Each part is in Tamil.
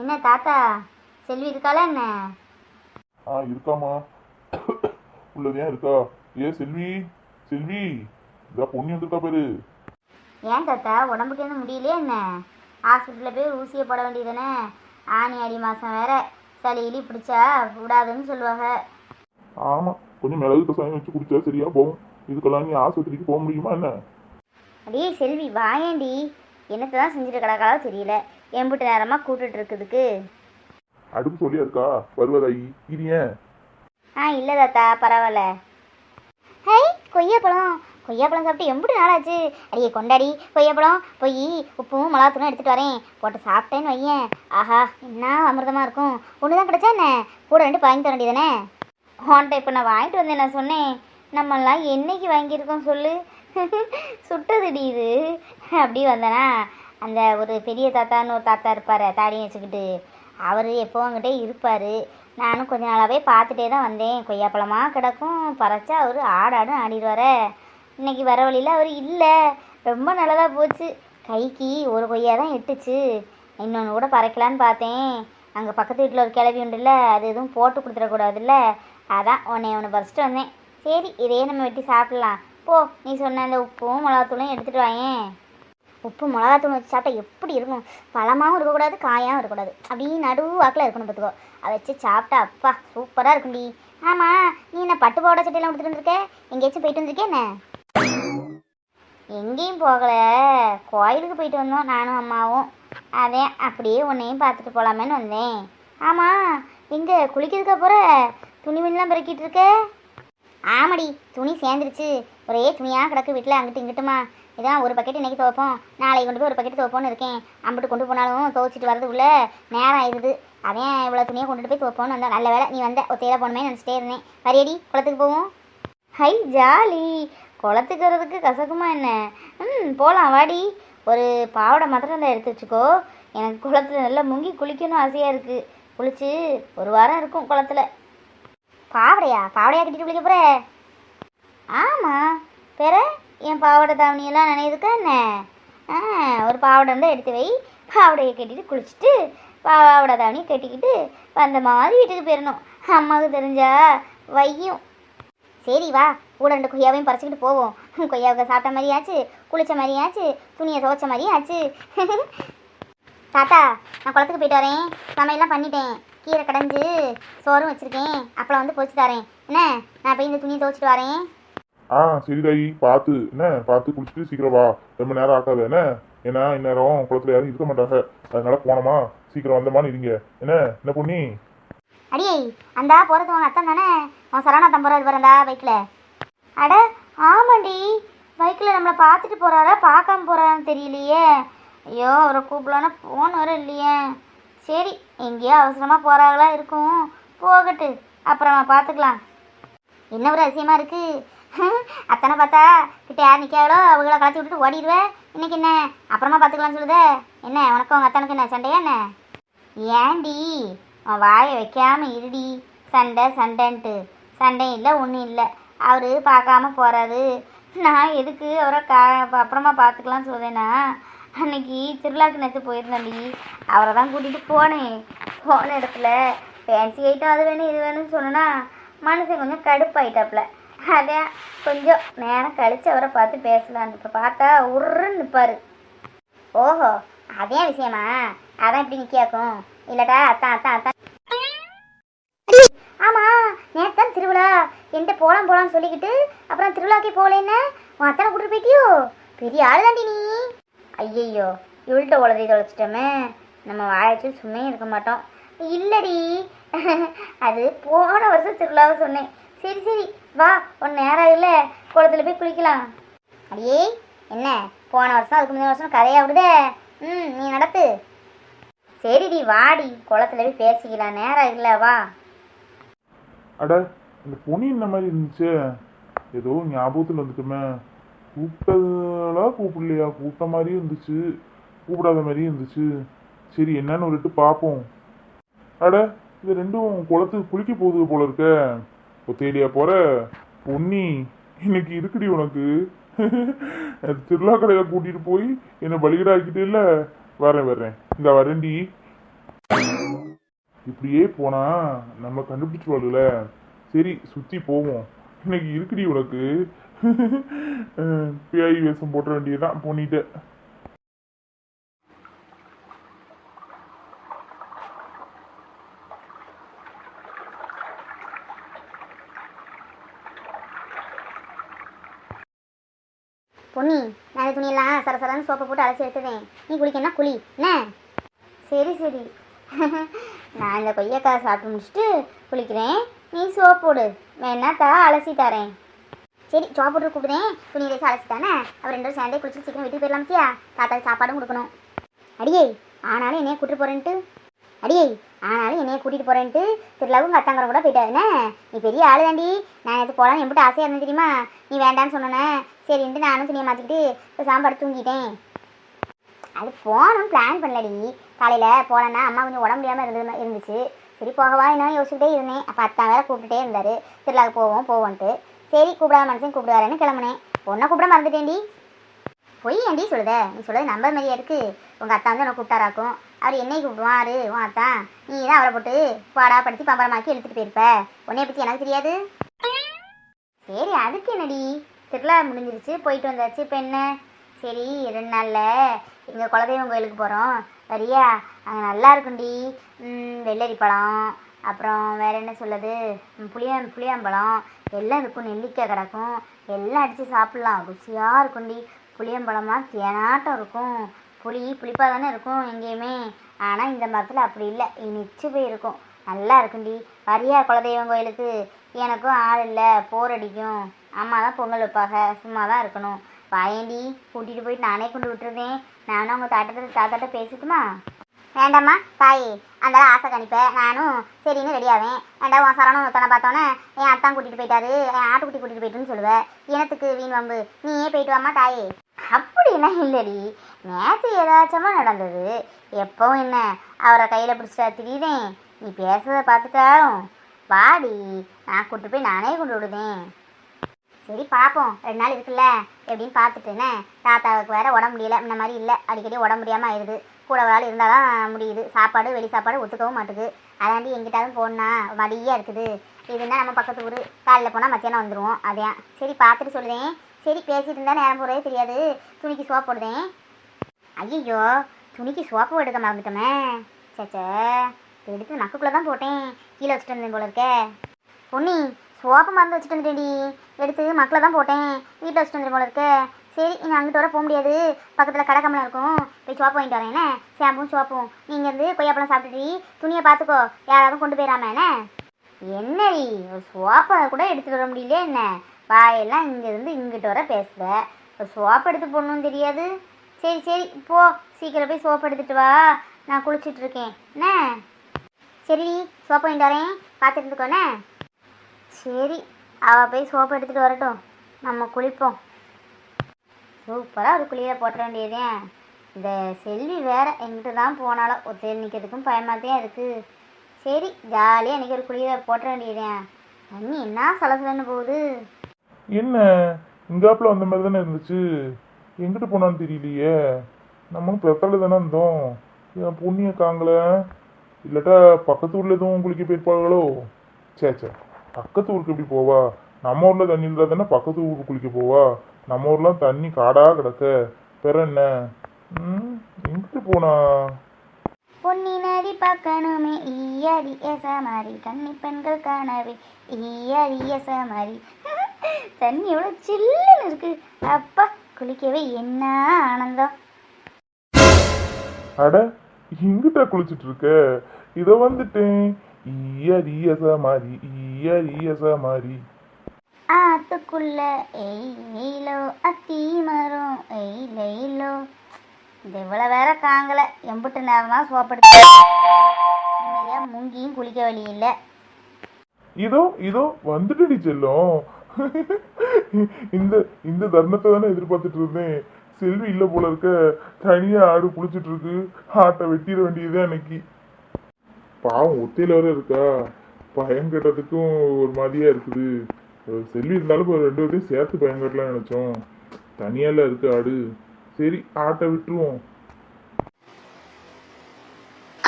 என்ன தாத்தா, செல்வி இருக்காளா என்ன? இருக்காமா. உள்ளது ஏன் இருக்கா? செல்வி, செல்வி, இதா பொண்ணு வந்துருக்கா பேரு. ஏன் தாத்தா, உடம்புக்கு எதுவும் முடியலையே என்ன? ஹாஸ்பிட்டலில் போய் ஊசியை போட வேண்டியதானே? ஆனி அடி மாதம் வேற, சளி இலி பிடிச்சா விடாதுன்னு சொல்லுவாங்க. ஆமா, கொஞ்சம் மிளகு கசாயம் வச்சு குடிச்சா சரியா போகும். இதுக்கெல்லாம் நீ ஆஸ்பத்திரிக்கு போக முடியுமா என்ன? அடியே செல்வி, வாயேண்டி. என்னத்தை தான் செஞ்சுட்டு கிடக்காலோ தெரியல. எம்பிட்டு நேரமாக கூட்டுட்டு இருக்குதுக்கு. அடுப்பு சொல்லியா இருக்கா வருவதாயி? இது ஏன்? இல்லை தாத்தா, பரவாயில்ல. ஹை, கொய்யாப்பழம். கொய்யாப்பழம் சாப்பிட்டு எம்பிட்டு நாளாச்சு. அடியே கொண்டாடி கொய்யாப்பழம். போய் உப்பும் மிளகாத்தூளும் எடுத்துகிட்டு வரேன், போட்டு சாப்பிட்டேன்னு வையேன். ஆஹா, என்ன அமிர்தமாக இருக்கும். ஒன்று தான் கிடச்சா என்ன? கூட ரெண்டு வாங்கி தர வேண்டியதானே? ஹோன்ட்ட இப்போ நான் வாங்கிட்டு வந்தேன். நான் சொன்னேன், நம்மளாம் என்னைக்கு வாங்கியிருக்கோம் சொல்லு. சுட்டதுடி இது. அப்படி வந்தேனா, அந்த ஒரு பெரிய தாத்தான்னு ஒரு தாத்தா இருப்பார், தாடியும் வச்சுக்கிட்டு. அவர் எப்போ அங்கிட்டே இருப்பார். நானும் கொஞ்ச நாளாகவே பார்த்துட்டே தான் வந்தேன். கொய்யாப்பழமாக கிடக்கும், பறைச்சா அவர் ஆடாடும் ஆடிடுவார. இன்றைக்கி வர வழியில் அவர் இல்லை. ரொம்ப நல்லதாக போச்சு. கைக்கு ஒரு கொய்யா தான் எட்டுச்சு. இன்னொன்று கூட பறைக்கலான்னு பார்த்தேன். அங்கே பக்கத்து வீட்டில் ஒரு கிளவி உண்டுல்ல, அது எதுவும் போட்டு கொடுத்துடக்கூடாதுல்ல. அதான் ஒன்று பறிச்சிட்டு வந்தேன். சரி, இதே நம்ம வெட்டி சாப்பிட்லாம். போ, நீ சொன்ன அந்த உப்பும் மிளகாத்தூளும் எடுத்துகிட்டு வாயேன். உப்பு மிளகாத்தூள் வச்சு சாப்பிட்டா எப்படி இருக்கும்? பழமாகவும் இருக்கக்கூடாது, காயாகவும் இருக்கக்கூடாது. அப்படியே நடுவு வாக்கில் இருக்கணும் பார்த்துக்கோ. அதை வச்சு சாப்பிட்டா அப்பா சூப்பராக இருக்கும்டி. ஆமாம், நீ என்ன பட்டு பாவாடை சட்டையெல்லாம் கொடுத்துட்டு வந்திருக்க? எங்கேயாச்சும் போயிட்டு வந்திருக்கே என்ன? எங்கேயும் போகலை, கோயிலுக்கு போயிட்டு வந்தோம் நானும் அம்மாவும். அதே அப்படியே உன்னையும் பார்த்துட்டு போகலாமேன்னு வந்தேன். ஆமாம், எங்கே குளிக்கிறதுக்கா போகிற? துணி மணிலாம் பெருக்கிட்டு இருக்க? ஆமாடி, துணி சேர்ந்துருச்சு. ஒரே துணியாக கிடக்கு வீட்டில், அங்கிட்டு இங்கிட்டுமா. இதான் ஒரு பக்கெட் இன்றைக்கி துவைப்போம், நாளைக்கு கொண்டு போய் ஒரு பக்கெட் துவைப்போன்னு இருக்கேன். அம்பிட்டு கொண்டு போனாலும் துவைச்சிட்டு வரதுக்குள்ளே நேரம் ஆயிடுது. அதே இவ்வளோ துணியை கொண்டுட்டு போய் துவைப்போன்னு வந்தேன். நல்ல வேலை நீ வந்த, ஒத்தையில போனமே நினச்சிட்டே இருந்தேன். வரியடி, குளத்துக்கு போவோம். High, jolly. குளத்துக்கு வரதுக்கு கசக்குமா என்ன? போகலாம் வாடி. ஒரு பாவடை மாத்திரம் இருந்தால் எடுத்து வச்சுக்கோ. எனக்கு குளத்தில் நல்லா முங்கி குளிக்கணும் ஆசையாக இருக்குது. குளிச்சு ஒரு வாரம் இருக்கும் குளத்தில். பாவடையா கட்டிட்டு குளிக்க போகிற? ஆமாம், வேற என் பாவாடை தாவணியெல்லாம் நினைவுக்கா என்ன? ஒரு பாவாடை இருந்தால் எடுத்து வை. பாவடையை கட்டிட்டு குளிச்சுட்டு பாவாடை தாவணியை கட்டிக்கிட்டு வந்த மாதிரி வீட்டுக்கு போயிடணும். அம்மாவுக்கு தெரிஞ்சா வையும். சரி வா, கூட ரெண்டு கொய்யாவையும் பறிச்சுக்கிட்டு போவோம். கொய்யாவுக்கு சாப்பிட்ட மாதிரியாச்சு, குளித்த மாதிரியாச்சு, துணியை துவைச்ச மாதிரியாச்சு. தாத்தா, நான் குளத்துக்கு போயிட்டு வரேன். சமையல்லாம் பண்ணிட்டேன். கீரை கடைஞ்சி சோறும் வச்சுருக்கேன். அப்பளம் வந்து பொறிச்சு தரேன் என்ன? நான் போய் இந்த துணியை துவைச்சிட்டு வரேன். சரி தாயி, பார்த்து என்ன, பார்த்து குளிச்சுட்டு சீக்கிரம் வா. ரொம்ப நேரம் ஆக்காது என்ன? ஏன்னா இந்நேரம் குளத்துல யாரும் இருக்க மாட்டாங்க. அதனால போனோமா சீக்கிரம் வந்தமான்னு இருங்க என்ன? என்ன பொண்ணி? அடியே, அந்தா போகிறது உன் அத்தான் தானே? உன் சரவணாத்தம் போகிறாரு வரந்தா பைக்கில். அட ஆமாண்டி, பைக்கில் நம்மளை பார்த்துட்டு போகிறாரா பார்க்காம போகிறாரான்னு தெரியலையே. ஐயோ, அவரை கூப்பிடலான்னா ஃபோன் வர இல்லையே. சரி, எங்கேயோ அவசரமாக போகிறாங்களா இருக்கும், போகட்டு, அப்புறமா பார்த்துக்கலாம். என்ன ஒரு அதிசயமாக இருக்குது. அத்தனை பார்த்தா கிட்ட யார் நிற்காங்களோ அவங்கள கலத்தி விட்டுட்டு ஓடிடுவேன். இன்னைக்கு என்ன அப்புறமா பார்த்துக்கலாம்னு சொல்லுதே. என்ன உனக்கு உங்கள் அத்தனுக்கு என்ன சண்டையா என்ன? ஏண்டி வாயை வைக்காமல் இருடி. சண்டைன்ட்டு சண்டையும் இல்லை ஒன்றும் இல்லை. அவர் பார்க்காம போகிறாரு. நான் எதுக்கு அவரை அப்புறமா பார்த்துக்கலான்னு சொல்லுவேன்னா, அன்னைக்கு திருவிழாக்கு நேற்று போயிருந்தேன்டி. அவரை தான் கூட்டிகிட்டு போனேன். போன இடத்துல ஃபேன்சி ஐட்டம் அது வேணும் இது வேணும்னு சொன்னேன்னா மனுஷன் கொஞ்சம் கடுப்பாயிட்டாப்புல. அதே கொஞ்சம் நேரம் கழித்து அவரை பார்த்து பேசலான்னு. இப்போ பார்த்தா உருன்னு நிற்பார். ஓஹோ, அதே விஷயமா? அதான் இப்படி நிற்காக்கும். இல்லட்டா அத்தான் அத்தான் அத்தான். ஆமாம், நேற்று தான் திருவிழா. என்கிட்ட போகலான்னு சொல்லிக்கிட்டு அப்புறம் திருவிழாக்கே போகலன்னு உன் அத்தனை கூட்டிட்டு போயிட்டியோ? பெரிய ஆள் தாண்டி நீ. ஐயையோ, இவள்கிட்ட உளறி தொலைச்சிட்டோமே. நம்ம வாயாச்சு சும்மே இருக்க மாட்டோம். இல்லடி, அது போன வருஷம் திருவிழாவை சொன்னேன். சரி சரி வா, ஒன்று நேரம் இல்லை, குளத்துல போய் குளிக்கலாம். அடியே என்ன, போன வருஷம் அதுக்கு முந்தின வருஷம் கதையா விடுதே. நீ நடத்து. சரிடி வாடி, குளத்துல போய் பேசிக்கலாம், நேரம் இல்லை வா. அட, இந்த பொண்ணு இந்த மாதிரி இருந்துச்சு, ஏதோ ஞாபகத்தில் வந்துட்டுமே. கூப்பிடலையா? கூப்பிட்ட மாதிரியும் இருந்துச்சு, கூப்பிடாத மாதிரியும் இருந்துச்சு. சரி, என்னன்னு ஒரு பார்ப்போம். அட, இது ரெண்டும் குளத்துக்கு குளிக்க போகுது போல இருக்க. ஒத்தேலியா போற பொன்னி, இன்னைக்கு இருக்குடி உனக்கு. திருவிழா கடையில கூட்டிட்டு போய் என்னை பலிகடாக்கிட்டே இல்ல. வரேன் இந்த வரேன்டி. இப்படியே போனா நம்ம கண்டுபிடிச்சிருவாள்ல. சரி சுத்தி போவோம். இன்னைக்கு இருக்குடி உனக்கு. பேய் வேஷம் போட்ட வேண்டியதான் பொண்ணிட்ட. பொன்னி, நான் இந்த துணியெல்லாம் சரசரன்னு சோப்பை போட்டு அலசி எடுத்துவேன். நீ குளிக்கன்னா குளி என்ன? சரி சரி. நான் இந்த கொய்யக்காய் சாப்பிட்டு முடிச்சுட்டு குளிக்கிறேன். நீ சோப் போடு, வேணாத்தா அலசி தரேன். சரி சோப் போட்டு கூப்பிடுறேன். துணி லேசாக அலசி தானே, அவர் ரெண்டும் சேர்ந்தே குளிச்சு சீக்கிரம் வீட்டுக்கு போயிடலாம்த்தியா? தாத்தாக்கு சாப்பாடும் கொடுக்கணும். அடியே ஆனாலும் என்னைய கூட்டிட்டு போறேன்ட்டு திருவிழாவும் உங்கள் அத்தாங்கிற கூட போயிட்டாருண்ணே. நீ பெரிய ஆளு தாண்டி. நான் எது போகலான்னு எம்பிட்டு ஆசையாக இருந்தேன் தெரியுமா? நீ வேண்டான்னு சொன்னேனே. சரின்ட்டு நானும் துணியை மாற்றிக்கிட்டு இப்போ சாம்பார் தூங்கிட்டேன். அது போகணும் பிளான் பண்ணலடி. காலையில் போகலன்னா அம்மா கொஞ்சம் உடம்பு முடியாமல் இருந்துச்சு. சரி போகவா என்ன யோசிச்சுக்கிட்டே இருந்தேன். அப்போ அத்தான் வேறு கூப்பிட்டுட்டே இருந்தார், திருவிழாவுக்கு போவோன்ட்டு. சரி கூப்பிடாத மனுஷன் கூப்பிடுவாருன்னு கிளம்புனேன். பொண்ணை கூப்பிட மறந்துட்டேன்டி. பொய் ஏன்டி சொல்லுத? நீ சொல்லுறது நம்பர் மாதிரியா இருக்கு. உங்கள் அத்தா வந்து என்னை கூப்பிட்டாராக்கும். அவர் என்னை கூப்பிடுவாரு உன் அத்தான். நீ தான் அவரை போட்டு பாடா படுத்தி பம்பரமாக்கி எடுத்துகிட்டு போயிருப்ப. உன்னைய பற்றி எனக்கு தெரியாது. சரி அதுக்கு என்னடி, திருவிழா முடிஞ்சிருச்சு, போயிட்டு வந்தாச்சு, இப்போ என்ன? சரி 2 நாளில் எங்கள் குலதெய்வம் கோயிலுக்கு போகிறோம், வரியா? அங்கே நல்லா இருக்குண்டி. வெள்ளரி பழம், அப்புறம் வேறு என்ன சொல்லுது, புளியம்பழம் எல்லாம் இருக்கும். நெல்லிக்காய் கிடக்கும், எல்லாம் அடித்து சாப்பிட்லாம். ருசியாக இருக்குண்டி. புளியம்பழம்லாம் தேனாட்டம் இருக்கும். புளிப்பாக தானே இருக்கும் எங்கேயுமே. ஆனால் இந்த மரத்தில் அப்படி இல்லை, இனிச்சு போயிருக்கும். நல்லா இருக்குண்டி. வரியா குலதெய்வம் கோயிலுக்கு? எனக்கும் ஆள் இல்லை, போர் அடிக்கும். அம்மா தான் பொங்கல் வைப்பாங்க, சும்மா தான் இருக்கணும். வாயேண்டி, கூட்டிகிட்டு போயிட்டு நானே கொண்டு விட்டுருந்தேன். நானும் அவங்க தாத்தாட்ட பேசிட்டுமா? வேண்டாம்மா தாயே, அதெல்லாம் ஆசை கணிப்பேன். நானும் சரின்னு ரெடியாவேன். வேண்டாம் உன் சரணம் ஒருத்தனை பார்த்தோன்னே என் அத்தான் கூட்டிகிட்டு போயிட்டாரு, என் ஆட்டுக்குட்டி கூட்டிகிட்டு போயிட்டுன்னு சொல்லுவேன். எனக்கு வீண் வம்பு, நீயே போயிட்டு வாம்மா தாயே. அப்படிலாம் இல்லடி, நேற்று ஏதாச்சமா நடந்தது. எப்பவும் என்ன அவரை கையில் பிடிச்சா திரியுதேன். நீ பேசுறதை பார்த்துட்டாலும் வாடி, நான் கூட்டு போய் நானே கொண்டு விடுதேன். சரி பார்ப்போம், 2 நாள் இருக்குல்ல, எப்படின்னு பார்த்துட்டுனே. தாத்தாவுக்கு வேறு உடம்பு முடியலை, இந்த மாதிரி இல்லை, அடிக்கடி உடம்பு முடியாமல் ஆயிடுது. கூட ஒரு ஆள் இருந்தால் தான் முடியுது. சாப்பாடு வெளி சாப்பாடு ஒத்துக்கவும் மாட்டுது. அதாண்டி எங்கிட்டாலும் போகணுன்னா மடியாக இருக்குது. இதுன்னா நம்ம பக்கத்து ஊர், காலையில் போனால் மத்தியானம் வந்துடுவோம். அதையான் சரி பார்த்துட்டு சொல்லுதேன். சரி பேசிட்டு இருந்தால் நேரம் போகிறதே தெரியாது. துணிக்கு சோப்பு போடுதேன். ஐயோ துணிக்கு சோப்பு எடுக்க மறந்துட்டோமே. சேச்சே, எடுத்து நக்குக்குள்ளே தான் போட்டேன், கீழே வச்சுட்டு வந்தேன் போல இருக்கே. பொன்னி, சோப்பு மறந்து வச்சுட்டு வந்துட்டேன்டி. எடுத்து மக்களை தான் போட்டேன், வீட்டில் வச்சுட்டு வந்துடும் போல இருக்கே. சரி இங்கே அங்கிட்ட வர போக முடியாது, பக்கத்தில் கடை கம்மலம் இருக்கும், போய் சோப்பு வாங்கிட்டு வரேன். என்ன ஷாம்பும் சோப்பும். நீங்கள் இருந்து கொய்யாப்பழம் சாப்பிட்டுட்டு துணியை பார்த்துக்கோ, யாராவது கொண்டு போயிடாம. என்னடி ஒரு சோப்பை கூட எடுத்துகிட்டு வர முடியல என்ன? வாயெல்லாம் இங்கேருந்து இங்கிட்ட வர பேசுத, ஒரு சோப்பு எடுத்து போடணும்னு தெரியாது. சரி சரி போ, சீக்கிரம் போய் சோப்பு எடுத்துகிட்டு வா, நான் குளிச்சுட்ருக்கேன். என்ன சரி சோப்பு வாங்கிட்டு வரேன், பார்த்துட்டு இருந்துக்கோண்ணே. சரி அவள் போய் சோப்பு எடுத்துகிட்டு வரட்டும், நம்ம குளிப்போம். சூப்பராக ஒரு குளியலை போட்ட வேண்டியதே. இந்த செல்வி வேறு எங்கிட்ட தான் போனாலும் ஒருத்தர் நிற்கிறதுக்கும் பயமாகத்தான் இருக்குது. சரி ஜாலியாக இன்றைக்கி ஒரு குளியலை போட்ட வேண்டியதே. தண்ணி என்ன சலசலன்னு போகுது. என்ன இங்காப்பில் வந்த மாதிரி தானே இருந்துச்சு, எங்கிட்டு போனான்னு தெரியலையே. நம்மளும் பெத்தல தானே இருந்தோம், என் பொண்ணியை காங்கலை. இல்லாட்டா பக்கத்து ஊரில் எதுவும் குளிக்க போயிருப்பாங்களோ? சே பக்கத்து ஊருக்கு எப்படி போவா? நம்ம ஊரில் தண்ணி இருந்தால் தானே பக்கத்து ஊருக்கு குளிக்க போவா. நம்ம ஊர்லாம் தண்ணி காடாக கிடக்க, பெற என்ன? எங்கிட்டு போனா? பொன்னி நதி பார்க்கணுமே ஈயரிய சமாரி, கன்னி பெண்கள் காணவே ஈயரிய சமாரி. தண்ணி எவ்வளோ சில்லுன்னு இருக்கு. அப்பா குளிக்கவே என்ன ஆனந்தம். அட இங்கிட்ட குளிச்சுட்டு இருக்க? இதை வந்துட்டேன். ஈயரிய சமாரி, ஈயரிய சமாரி. ஆத்துக்குள்ள எயிலோ அத்தி மரம் எயிலோ. இது இவ்வளோ வேற காங்கலை. எம்பிட்டு நேரம் தான் சோப்படுத்து, முங்கியும் குளிக்க வழி இல்லை. இதோ வந்துட்டு செல்லும். இந்த இந்த தருணத்தை தானே எதிர்பார்த்துட்டு இருந்தேன். செல்வி இல்லை போல இருக்க, தனியா ஆடு குளிச்சுட்டு இருக்கு. ஆட்டை வெட்டிட வேண்டியதுதான் இன்னைக்கு. பாவம் ஒத்தையில வர இருக்கா, பயம் கட்டுறதுக்கும் ஒரு மாதிரியா இருக்குது. செல்வி இருந்தாலும் இப்போ 2 பேர்த்தையும் சேர்த்து பயம் கட்டலாம்னு நினைச்சோம். தனியால இருக்கு ஆடு. சரி ஆட்டை விட்டுருவோம்.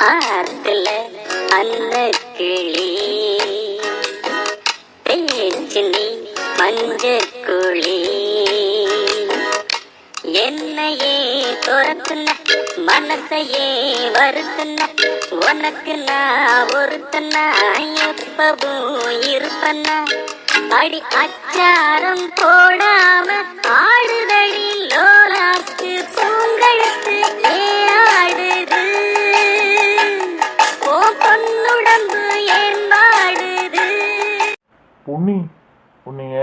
ஆத்துல அந்த கிளி பேச்சு நீ மஞ்ச குழி என்னையே துரத்துன மனசையே வருத்துன உனக்கு நான் ஒருத்தனா எப்பவும் இருப்பனா அடி அச்சாரம் போடாம ஆடுதடி லோலாக்கு பூங்கழுத்து ஆடுது ஓ பொன்னுடம்பு ஏம்பாடுது. பொன்னி, உன்னைய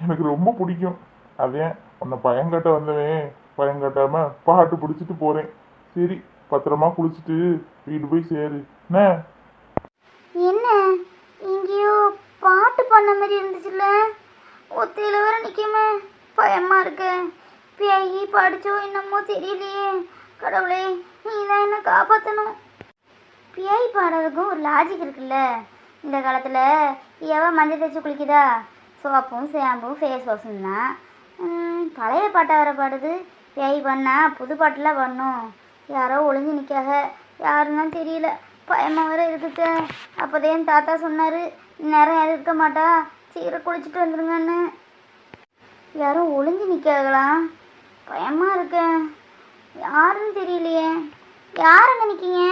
எனக்கு ரொம்ப பிடிக்கும். அதே உன்னை பயங்காட்ட வந்தவன் பயங்காட்டாம பாட்டு பிடிச்சிட்டு போறேன். சரி, பத்திரமா குளிச்சுட்டு வீடு போய் சேரு என்ன. என்ன எங்கேயோ பாட்டு பண்ண மாதிரி இருந்துச்சுல்ல, ஒத்தையில் வர நிற்காம பயமா இருக்கு. பேயி படிச்சோ என்னமோ தெரியலையே. கடவுளே, நீ தான் என்ன காப்பாற்றணும். பேய் பாடுறதுக்கும் ஒரு லாஜிக் இருக்குல்ல. இந்த காலத்தில் எவன் மஞ்சள் தேய்ச்சி குளிக்குதா? சோப்பும் ஷாம்பும் ஃபேஸ் வாஷும் தான். பழைய பாட்டை வர பாடுது. பேய் பண்ணால் புது பாட்டெலாம் பண்ணும். யாரோ ஒளிஞ்சு நிற்காக, யாருன்னு தெரியல. பயமாக வேற இருக்குது. அப்போதே என் தாத்தா சொன்னார், நேரம் யாரும் இருக்க மாட்டா, சீக்கிரம் குளிச்சுட்டு வந்துடுங்கன்னு. யாரும் ஒளிஞ்சு நிற்காங்களா? பயமாக இருக்கு. யாருன்னு தெரியலையே. யாருங்க நிற்கிங்க?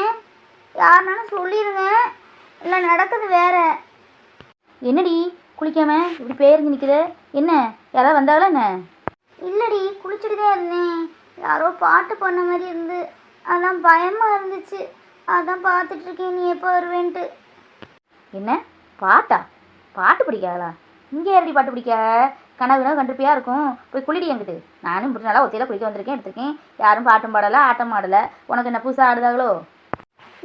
யாருனாலும் சொல்லிடுங்க, இல்லை நடக்குது வேற. என்னடி குளிக்காம இப்படி பேருந்து நிற்குத? என்ன யாராவது வந்தாங்களா என்ன? இல்லடி, குளிச்சுட்டு தான் இருந்தேன். யாரோ பாட்டு பண்ண மாதிரி இருந்து, அதான் பயமாக இருந்துச்சு. அதான் பார்த்துட்ருக்கேன் நீ எப்போ வருவேன்ட்டு. என்ன பாட்டா? பாட்டு பிடிக்காதா? இங்கே யாரடி பாட்டு பிடிக்கா? கனவுனா கண்டிப்பாக இருக்கும். போய் குளிடி என்கிட்ட. நானும் இப்படி நல்லா ஒத்தையில் குளிக்க வந்திருக்கேன், எடுத்திருக்கேன். யாரும் பாட்டும் பாடலை, ஆட்டம் ஆடலை. உனக்கு என்ன புதுசாக ஆடுதாங்களோ?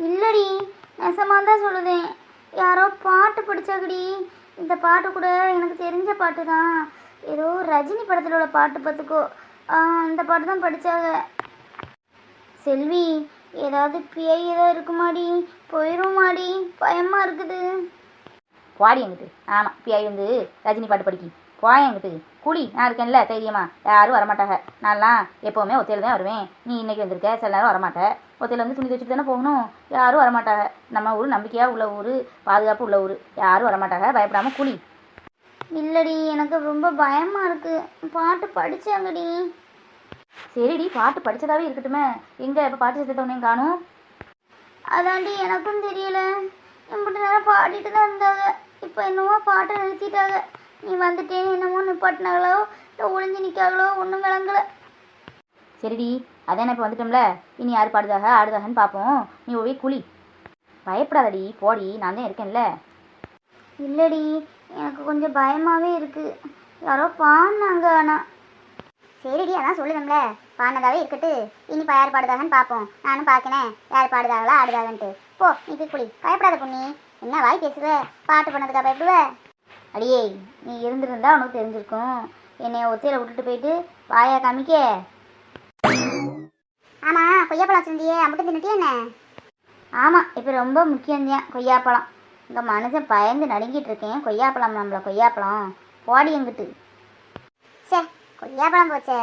இல்லடி, நெசமாக தான் சொல்லுதேன். யாரோ பாட்டு படித்தாங்கடி. இந்த பாட்டு கூட எனக்கு தெரிஞ்ச பாட்டு தான். ஏதோ ரஜினி படத்தில் உள்ள பாட்டு பார்த்துக்கோ. அந்த பாட்டு தான் படித்தாங்க. செல்வி, ஏதாவது பேய் ஏதாவது இருக்குமாடி? போயிடுமாடி, பயமாக இருக்குது. பாடி என்கிட்ட. ஆமாம், பியாய் வந்து ரஜினி பாட்டு படிக்கி. போய் என்கிட்ட குளி. நான் இருக்கேன்ல தைரியமா. யாரும் வரமாட்டாங்க. நான்லாம் எப்போவுமே ஒத்தையில் தான் வருவேன். நீ இன்னைக்கு வந்திருக்க, சில நேரம் வரமாட்டேன். ஒத்தையில் வந்து துணி துவச்சிட்டு தானே போகணும். யாரும் வரமாட்டாங்க. நம்ம ஊர் நம்பிக்கையாக உள்ள ஊர், பாதுகாப்பு உள்ள ஊர். யாரும் வரமாட்டாங்க. பயப்படாமல் குளி. இல்லடி, எனக்கு ரொம்ப பயமாக இருக்குது. பாட்டு படித்தாங்கடி. சரிடி, பாட்டு படித்ததாகவே இருக்கட்டுமே. எங்கே இப்போ பாட்டு சேர்த்தவனையும் காணும்? அதாண்டி எனக்கும் தெரியல. இப்படி நேரம் பாடிட்டு தான் இருந்தாங்க. இப்போ என்னமோ பாட்டை நிறுத்திட்டாங்க. நீ வந்துட்டேன்னு என்னமோ நிப்பாட்டினாங்களோ, இல்லை ஒளிஞ்சு நிற்காங்களோ, ஒன்றும் விளங்கலை. சரிடி, அதான் நான் இப்போ வந்துட்டோம்ல. இனி யார் பாடுதாக ஆடுதாகன்னு பார்ப்போம். நீ போய் குளி. பயப்படாதடி, போடி. நான் தான் இருக்கேன்ல. இல்லடி, எனக்கு கொஞ்சம் பயமாகவே இருக்குது. யாரோ பாடினாங்க. ஆனால் சரிடி, அதான் சொல்லுவேன்ல, பாடினதாகவே இருக்கட்டு. இனி யார் பாடுதாகன்னு பார்ப்போம். நானும் பார்க்கணேன் யார் பாடுதாங்களா ஆடுதாகன்ட்டு. போ, நீ போய் குளி. பயப்படாத பொண்ணி. என்ன வாய் பேசுவ? பாட்டு பண்ணதுக்கா பயப்படுவ? அடியே, நீ இருந்திருந்தா உனக்கு தெரிஞ்சிருக்கும். என்னைய ஒத்தையில் விட்டுட்டு போயிட்டு வாயா காமிக்க. ஆமாம், கொய்யாப்பழம் வச்சுருந்தியே, அம்பிட்டு தின்னுட்டியே என்ன? ஆமாம், இப்போ ரொம்ப முக்கியம்தான் கொய்யாப்பழம். இங்கே மனுஷன் பயந்து நடுங்கிட்டு இருக்கேன். கொய்யாப்பழம் நம்மள கொய்யாப்பழம் போடி எங்கிட்டு. சே, கொய்யாப்பழம் போச்சே.